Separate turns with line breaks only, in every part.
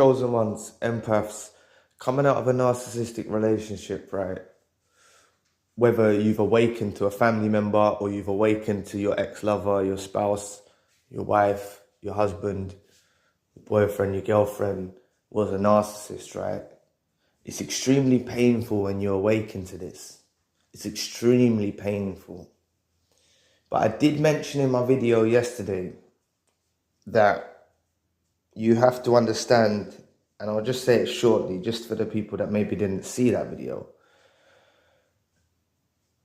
chosen ones, empaths, coming out of a narcissistic relationship, right? Whether you've awakened to a family member or you've awakened to your ex-lover, your spouse, your wife, your husband, your boyfriend, your girlfriend was a narcissist, right? It's extremely painful when you awaken to this. It's extremely painful. But I did mention in my video yesterday that you have to understand, and I'll just say it shortly, just for the people that maybe didn't see that video.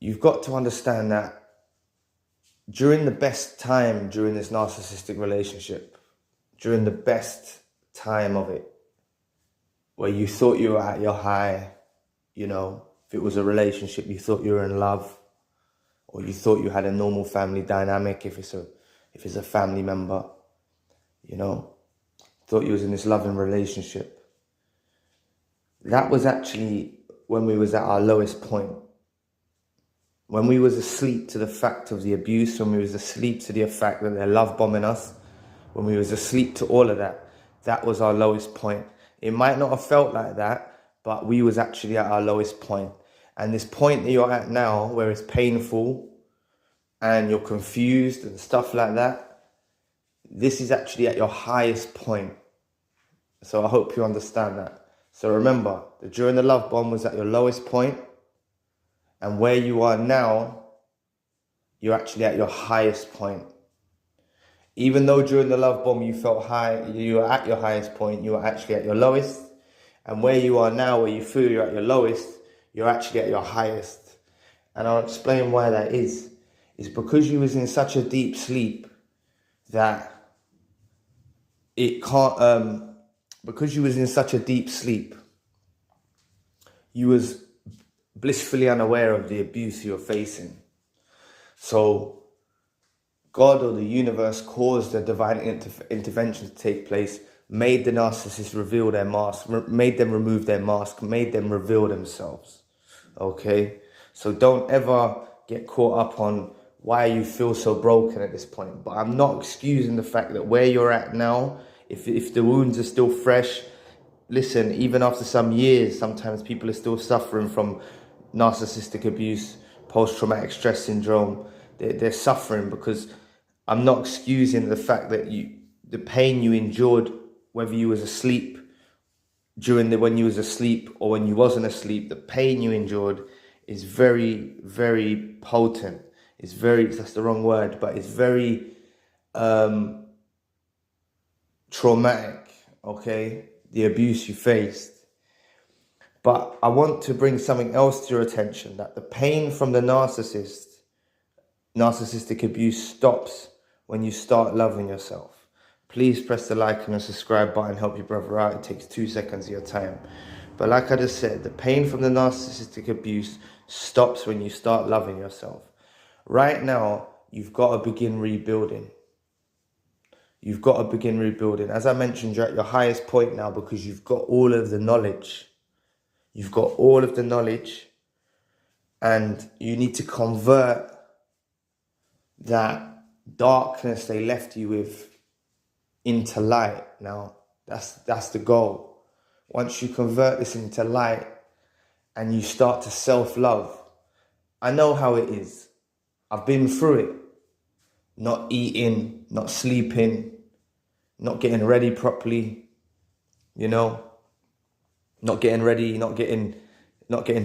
You've got to understand that during the best time during this narcissistic relationship, during the best time of it, where you thought you were at your high, you know, if it was a relationship, you thought you were in love, or you thought you had a normal family dynamic, if it's a family member, you know, thought you was in this loving relationship. That was actually when we was at our lowest point. When we was asleep to the fact of the abuse, when we was asleep to the fact that they're love bombing us, when we was asleep to all of that, that was our lowest point. It might not have felt like that, but we was actually at our lowest point. And this point that you're at now, where it's painful and you're confused and stuff like that, this is actually at your highest point. So I hope you understand that. So remember that during the love bomb was at your lowest point, and where you are now, you're actually at your highest point. Even though during the love bomb you felt high, you were at your highest point, you were actually at your lowest. And where you are now, where you feel you're at your lowest, you're actually at your highest. And I'll explain why that is. It's because you was in such a deep sleep that it can't, because you was in such a deep sleep, you was blissfully unaware of the abuse you're facing. So God or the universe caused a divine intervention to take place, made the narcissist reveal their mask, made them remove their mask, made them reveal themselves. Okay? So don't ever get caught up on why you feel so broken at this point. But I'm not excusing the fact that where you're at now, if the wounds are still fresh, listen, even after some years, sometimes people are still suffering from narcissistic abuse, post-traumatic stress syndrome. They're suffering because I'm not excusing the fact that the pain you endured, whether you was asleep when you was asleep or when you wasn't asleep, the pain you endured is very, very potent. It's very, that's the wrong word, but it's very traumatic, okay? The abuse you faced. But I want to bring something else to your attention, that the pain from the narcissistic abuse stops when you start loving yourself. Please press the like and the subscribe button, help your brother out. It takes 2 seconds of your time. But like I just said, the pain from the narcissistic abuse stops when you start loving yourself. Right now, you've got to begin rebuilding. You've got to begin rebuilding. As I mentioned, you're at your highest point now because you've got all of the knowledge. You've got all of the knowledge, and you need to convert that darkness they left you with into light. Now, that's the goal. Once you convert this into light and you start to self-love, I know how it is. I've been through it. Not eating, not sleeping, not getting ready properly, you know, not getting ready, not getting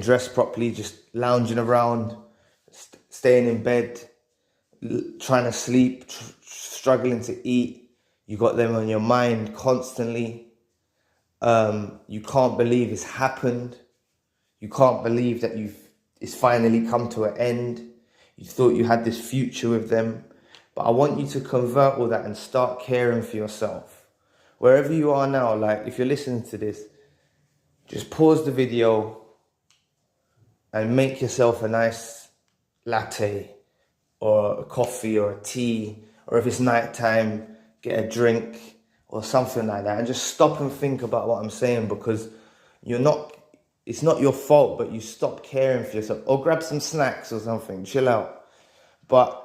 dressed properly, just lounging around, staying in bed, trying to sleep, struggling to eat. You got them on your mind constantly. You can't believe it's happened. You can't believe that it's finally come to an end. You thought you had this future with them. But I want you to convert all that and start caring for yourself. Wherever you are now, like if you're listening to this, just pause the video and make yourself a nice latte or a coffee or a tea, or if it's nighttime, get a drink or something like that, and just stop and think about what I'm saying, because it's not your fault, but you stop caring for yourself. Or grab some snacks or something, chill out. But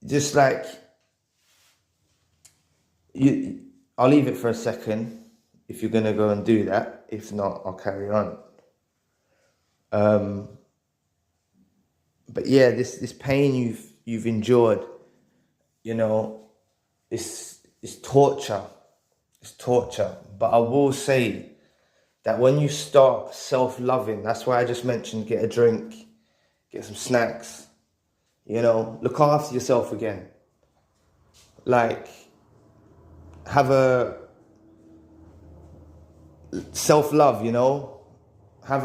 just like, I'll leave it for a second. if you're going to go and do that. If not, I'll carry on. But yeah, this pain you've endured, you know, it's torture. It's torture. But I will say that when you start self-loving, that's why I just mentioned get a drink, get some snacks, you know, look after yourself again. Like, have a self-love, you know, have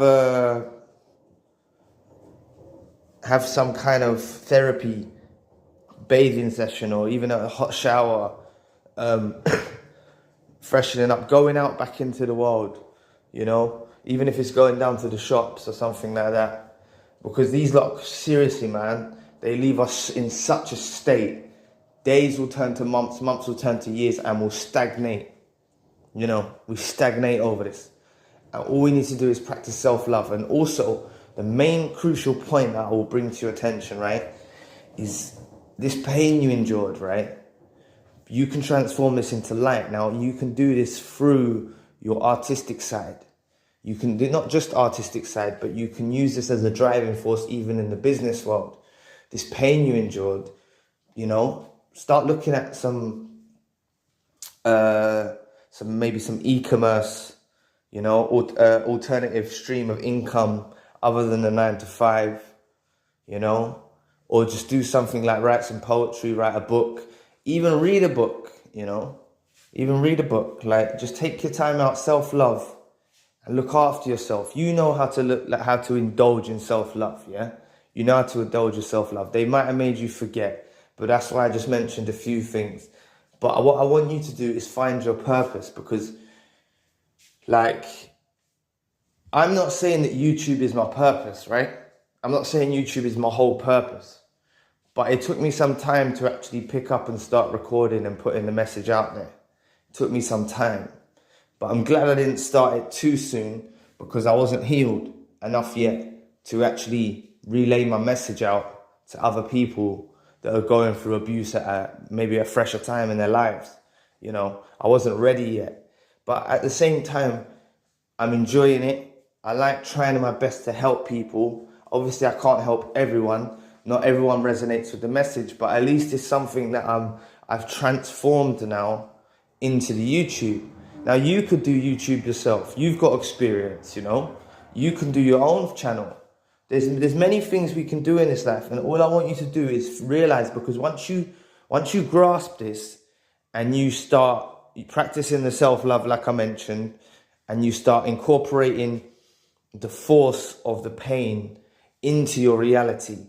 some kind of therapy, bathing session, or even a hot shower, freshening up, going out back into the world, you know, even if it's going down to the shops or something like that. Because these lot, seriously, man, they leave us in such a state. Days will turn to months, months will turn to years, and we'll stagnate. You know, we stagnate over this. And all we need to do is practice self-love. And also, the main crucial point that I will bring to your attention, right, is this pain you endured, right? You can transform this into light. Now, you can do this through your artistic side. You can do not just artistic side, but you can use this as a driving force even in the business world. This pain you endured, you know, start looking at some maybe some e-commerce, you know, alternative stream of income other than the 9 to 5, you know, or just do something like write some poetry, write a book, even read a book, you know, even read a book. Like, just take your time out, self-love, and look after yourself. You know how to indulge in self-love, yeah? You know how to indulge in self-love. They might have made you forget, but that's why I just mentioned a few things. But what I want you to do is find your purpose, because, like, I'm not saying that YouTube is my purpose, right? I'm not saying YouTube is my whole purpose. But it took me some time to actually pick up and start recording and putting the message out there. It took me some time. But I'm glad I didn't start it too soon, because I wasn't healed enough yet to actually relay my message out to other people that are going through abuse at maybe a fresher time in their lives. You know, I wasn't ready yet. But at the same time, I'm enjoying it. I like trying my best to help people. Obviously, I can't help everyone. Not everyone resonates with the message, but at least it's something that I've transformed now into the YouTube. Now, you could do YouTube yourself. You've got experience, you know. You can do your own channel. There's many things we can do in this life, and all I want you to do is realize, because once you grasp this and you start practicing the self-love like I mentioned, and you start incorporating the force of the pain into your reality,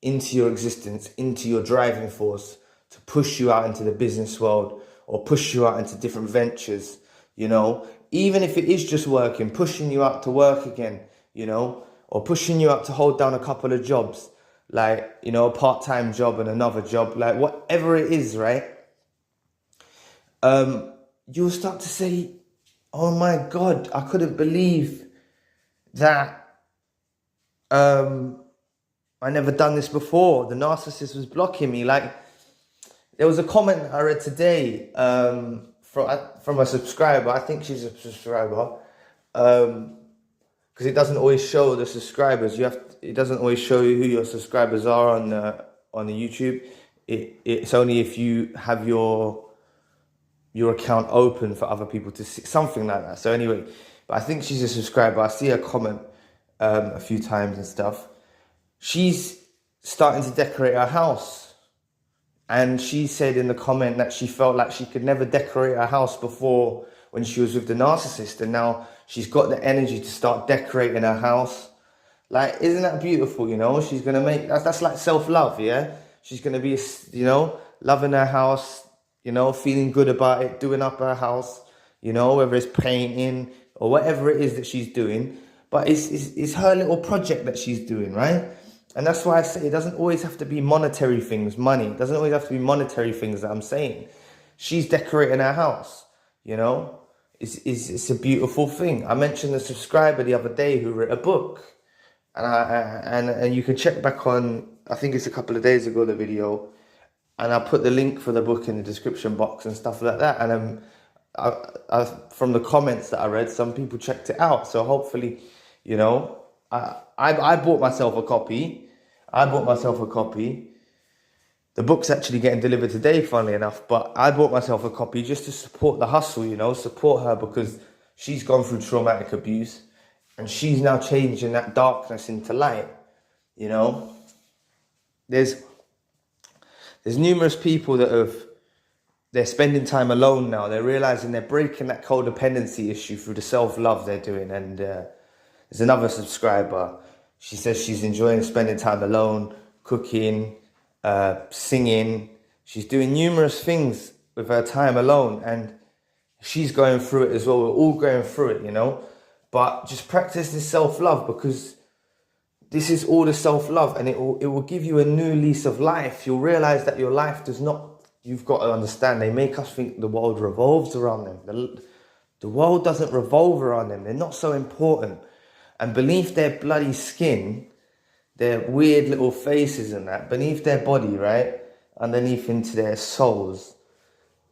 into your existence, into your driving force to push you out into the business world or push you out into different ventures, you know, even if it is just working, pushing you out to work again, you know, or pushing you out to hold down a couple of jobs, like, you know, a part-time job and another job, like whatever it is, right? You'll start to say, oh my God, I couldn't believe that I never done this before. The narcissist was blocking me. Like, there was a comment I read today from a subscriber. I think she's a subscriber. Because it doesn't always show the subscribers. It doesn't always show you who your subscribers are on the YouTube. It's only if you have your account open for other people to see, something like that. So anyway, but I think she's a subscriber. I see her comment a few times and stuff. She's starting to decorate her house, and she said in the comment that she felt like she could never decorate her house before when she was with the narcissist, and now she's got the energy to start decorating her house. Like, isn't that beautiful? You know, she's gonna make that's like self-love, yeah. She's gonna be, you know, loving her house, you know, feeling good about it, doing up her house, you know, whether it's painting or whatever it is that she's doing. But it's her little project that she's doing, right? And that's why I say it doesn't always have to be monetary things, money. It doesn't always have to be monetary things that I'm saying. She's decorating her house, you know? It's a beautiful thing. I mentioned a subscriber the other day who wrote a book. And you can check back on, I think it's a couple of days ago, the video. And I'll put the link for the book in the description box and stuff like that. And from the comments that I read, some people checked it out. So hopefully, you know, I bought myself a copy. The book's actually getting delivered today, funnily enough. But I bought myself a copy just to support the hustle, you know, support her, because she's gone through traumatic abuse and she's now changing that darkness into light, you know. There's numerous people they're spending time alone now. They're realizing they're breaking that codependency issue through the self-love they're doing. And there's another subscriber. She says she's enjoying spending time alone, cooking, singing. She's doing numerous things with her time alone, and she's going through it as well. We're all going through it, you know. But just practice this self-love, because this is all the self-love, and it will give you a new lease of life. You'll realize that your life does not. You've got to understand, they make us think the world revolves around them. The world doesn't revolve around them. They're not so important. And beneath their bloody skin, their weird little faces and that, beneath their body, right, underneath into their souls,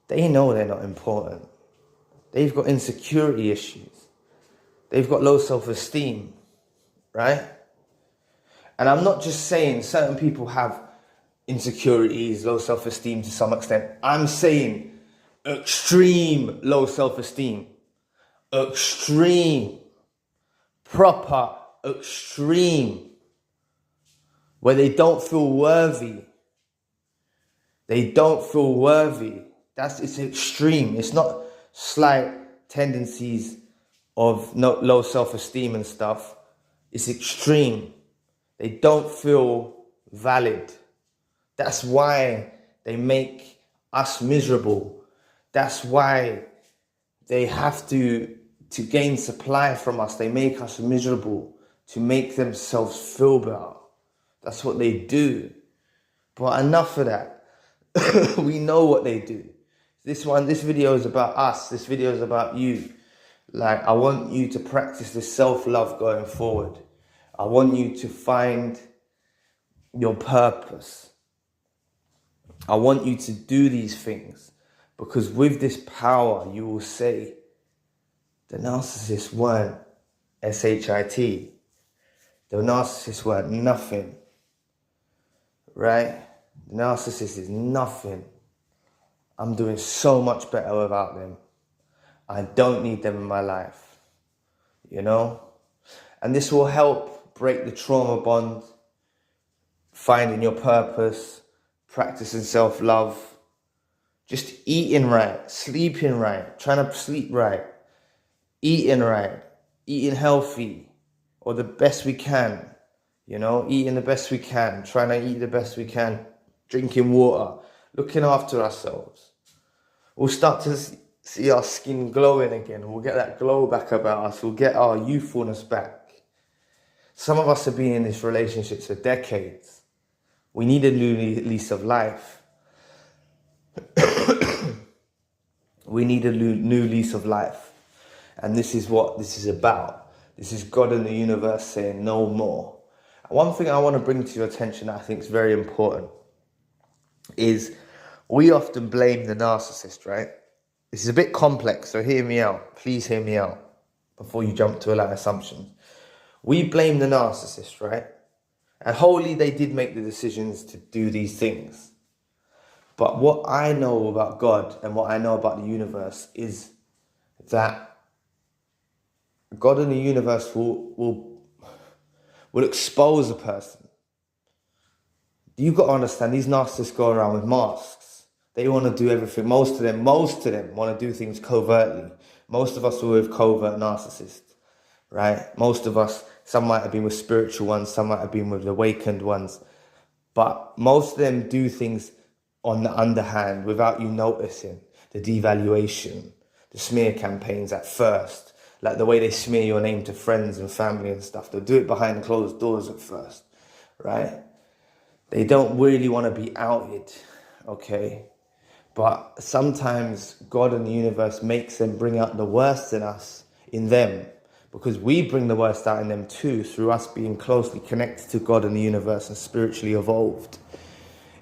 they know they're not important. They've got insecurity issues. They've got low self-esteem, right? And I'm not just saying certain people have insecurities, low self-esteem to some extent. I'm saying extreme low self-esteem. Extreme. Proper extreme. Where they don't feel worthy. They don't feel worthy. It's extreme. It's not slight tendencies of low self-esteem and stuff. It's extreme. They don't feel valid. That's why they make us miserable. That's why they have to gain supply from us. They make us miserable to make themselves feel better. That's what they do. But enough of that. We know what they do. This video is about us. This video is about you. Like, I want you to practice this self-love going forward. I want you to find your purpose. I want you to do these things, because with this power, you will say, the narcissists weren't SHIT. The narcissists weren't nothing, right? The narcissist is nothing. I'm doing so much better without them. I don't need them in my life, you know? And this will help break the trauma bond, finding your purpose, practicing self-love, just eating right, sleeping right, trying to sleep right, eating healthy, or the best we can, you know, eating the best we can, trying to eat the best we can, drinking water, looking after ourselves. We'll start to see our skin glowing again. We'll get that glow back about us. We'll get our youthfulness back. Some of us have been in these relationships for decades. We need a new lease of life. We need a new lease of life. And this is what this is about. This is God and the universe saying no more. One thing I want to bring to your attention that I think is very important is we often blame the narcissist, right? This is a bit complex, so hear me out. Please hear me out before you jump to a lot of assumptions. We blame the narcissist, right? And wholly they did make the decisions to do these things. But what I know about God and what I know about the universe is that God and the universe will expose a person. You've got to understand, these narcissists go around with masks. They want to do everything. Most of them want to do things covertly. Most of us are with covert narcissists, right? Most of us, some might have been with spiritual ones, some might have been with awakened ones. But most of them do things on the underhand without you noticing. The devaluation, the smear campaigns at first, like the way they smear your name to friends and family and stuff. They'll do it behind closed doors at first, right? They don't really want to be outed, okay? But sometimes God and the universe makes them bring out the worst in us, in them, because we bring the worst out in them too, through us being closely connected to God and the universe and spiritually evolved.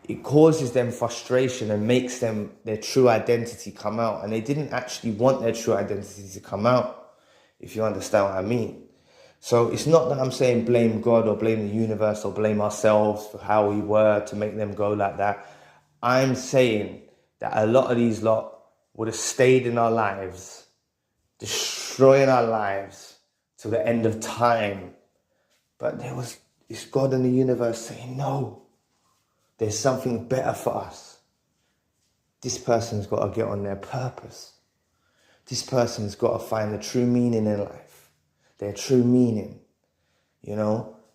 it causes them frustration and makes them their true identity come out. And they didn't actually want their true identity to come out, if you understand what I mean. So it's not that I'm saying blame God or blame the universe or blame ourselves for how we were to make them go like that. I'm saying that a lot of these lot would have stayed in our lives, destroying our lives till the end of time. But it's God and the universe saying, no, there's something better for us. This person's got to get on their purpose. This person's got to find the true meaning in life. Their true meaning,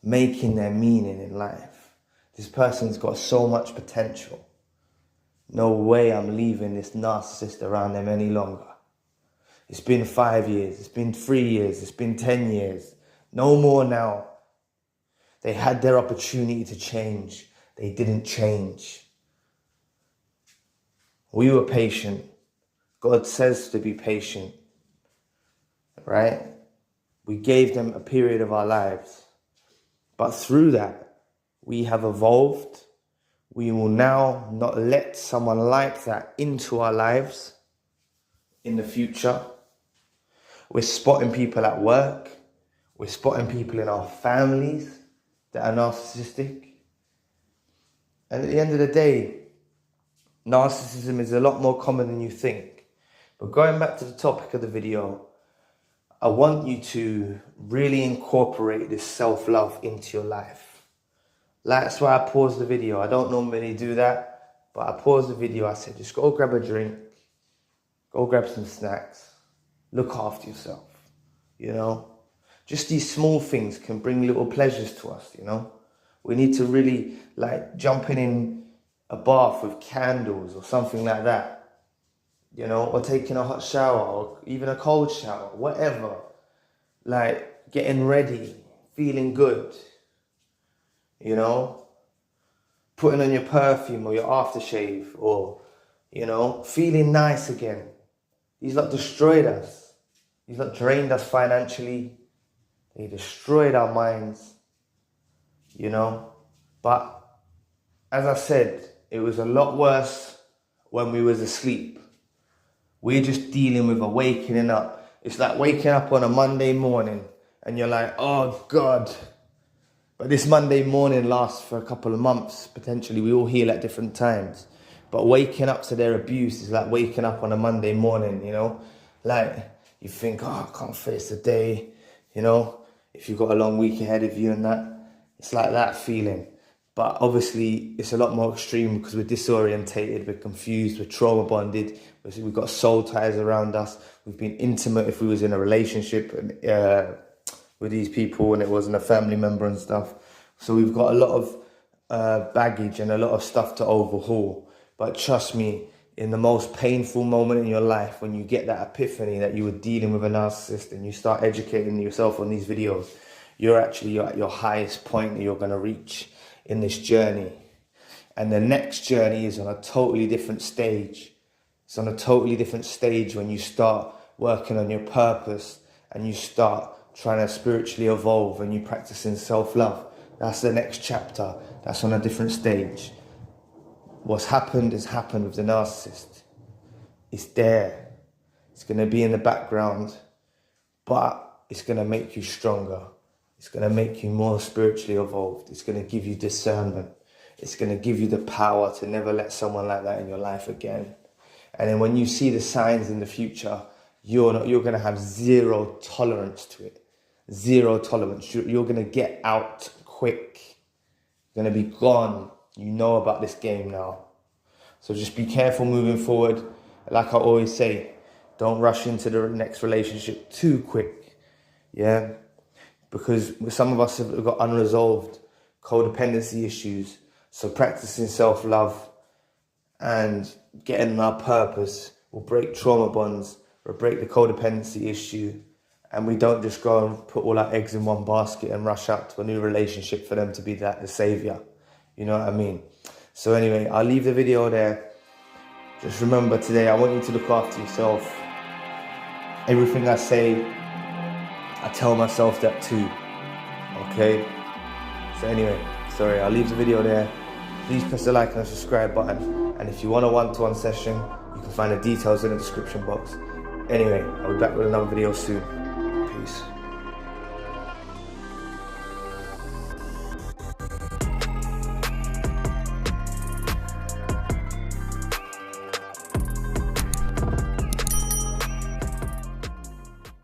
making their meaning in life. This person's got so much potential. No way I'm leaving this narcissist around them any longer. It's been 5 years, it's been 3 years, it's been 10 years. No more now. They had their opportunity to change. They didn't change. We were patient. God says to be patient, right? We gave them a period of our lives. But through that, we have evolved. We will now not let someone like that into our lives in the future. We're spotting people at work. We're spotting people in our families that are narcissistic. And at the end of the day, narcissism is a lot more common than you think. But going back to the topic of the video, I want you to really incorporate this self-love into your life. That's why I paused the video. I don't normally do that, but I paused the video. I said, just go grab a drink, go grab some snacks, look after yourself, Just these small things can bring little pleasures to us, We need to really, jumping in a bath with candles or something like that, or taking a hot shower or even a cold shower, whatever. Getting ready, feeling good, putting on your perfume or your aftershave or, feeling nice again. These lot destroyed us. These lot drained us financially. They destroyed our minds, But as I said, it was a lot worse when we was asleep. We're just dealing with a waking up. It's like waking up on a Monday morning and you're like, oh God. But this Monday morning lasts for a couple of months, potentially. We all heal at different times. But waking up to their abuse is like waking up on a Monday morning, You think, oh, I can't face the day, If you've got a long week ahead of you and that. It's like that feeling. But obviously, it's a lot more extreme because we're disorientated, we're confused, we're trauma bonded. We've got soul ties around us. We've been intimate if we was in a relationship with these people and it wasn't a family member and stuff. So we've got a lot of baggage and a lot of stuff to overhaul. But trust me, in the most painful moment in your life, when you get that epiphany that you were dealing with a narcissist and you start educating yourself on these videos, you're actually at your highest point that you're going to reach in this journey. And the next journey is on a totally different stage. It's on a totally different stage when you start working on your purpose and you start trying to spiritually evolve and you practicing self-love. That's the next chapter. That's on a different stage. What's happened has happened with the narcissist. It's there. It's going to be in the background, but it's going to make you stronger. It's going to make you more spiritually evolved. It's going to give you discernment. It's going to give you the power to never let someone like that in your life again. And then when you see the signs in the future, you're going to have zero tolerance to it. Zero tolerance. You're going to get out quick. You're going to be gone. You know about this game now. So just be careful moving forward. Like I always say, don't rush into the next relationship too quick. Yeah? Because some of us have got unresolved codependency issues. So practicing self-love and getting on our purpose will break trauma bonds, will break the codependency issue. And we don't just go and put all our eggs in one basket and rush out to a new relationship for them to be the savior. You know what I mean? So anyway, I'll leave the video there. Just remember today, I want you to look after yourself. Everything I say, I tell myself that too. Okay? So anyway, sorry, I'll leave the video there. please press the like and subscribe button. And if you want a one-to-one session, you can find the details in the description box. Anyway, I'll be back with another video soon. Peace.